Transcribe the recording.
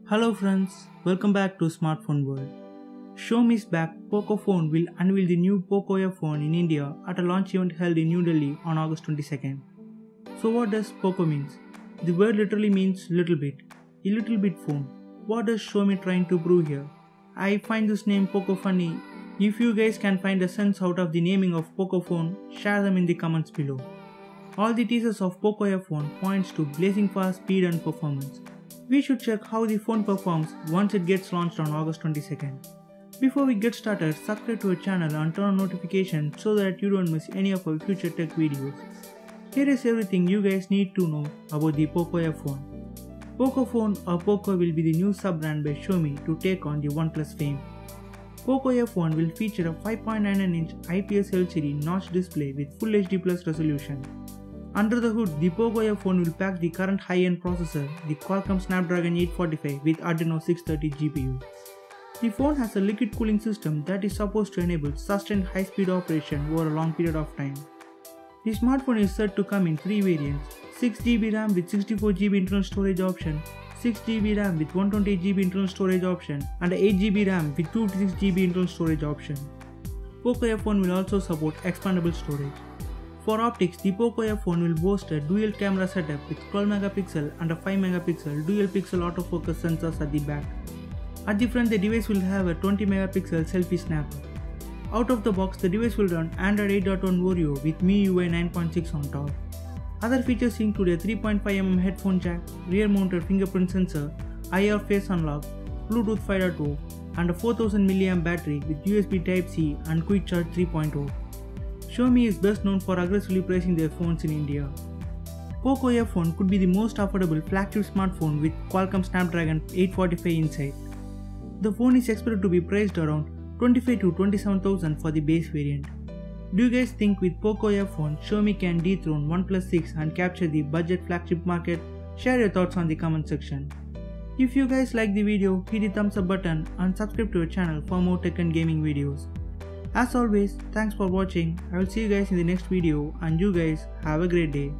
Hello friends, welcome back to Smartphone World. Xiaomi's back Poco phone will unveil the new Poco F1 in India at a launch event held in New Delhi on August 22nd. So what does Poco means? The word literally means little bit, a little bit phone. What does Xiaomi trying to prove here? I find this name Poco funny. If you guys can find a sense out of the naming of Poco phone, share them in the comments below. All the teasers of Poco F1 points to blazing fast speed and performance. We should check how the phone performs once it gets launched on August 22nd. Before we get started, subscribe to our channel and turn on notifications so that you don't miss any of our future tech videos. Here is everything you guys need to know about the Poco F1. Poco phone or Poco will be the new sub-brand by Xiaomi to take on the OnePlus fame. Poco F1 will feature a 5.99-inch IPS LCD notch display with Full HD Plus resolution. Under the hood, the Poco F1 will pack the current high-end processor, the Qualcomm Snapdragon 845 with Adreno 630 GPU. The phone has a liquid cooling system that is supposed to enable sustained high-speed operation over a long period of time. The smartphone is said to come in three variants: 6GB RAM with 64GB internal storage option, 6GB RAM with 128GB internal storage option, and 8GB RAM with 256GB internal storage option. Poco F1 will also support expandable storage. For optics, the Poco F1 will boast a dual camera setup with 12MP and a 5MP dual pixel autofocus sensors at the back. At the front, the device will have a 20MP selfie snapper. Out of the box, the device will run Android 8.1 Oreo with MIUI 9.6 on top. Other features include a 3.5mm headphone jack, rear-mounted fingerprint sensor, IR face unlock, Bluetooth 5.0, and a 4000mAh battery with USB Type-C and Quick Charge 3.0. Xiaomi is best known for aggressively pricing their phones in India. Poco F1 could be the most affordable flagship smartphone with Qualcomm Snapdragon 845 inside. The phone is expected to be priced around 25 to 27,000 for the base variant. Do you guys think with Poco F1, Xiaomi can dethrone OnePlus 6 and capture the budget flagship market? Share your thoughts on the comment section. If you guys like the video, hit the thumbs up button and subscribe to our channel for more tech and gaming videos. As always, thanks for watching. I will see you guys in the next video and you guys have a great day.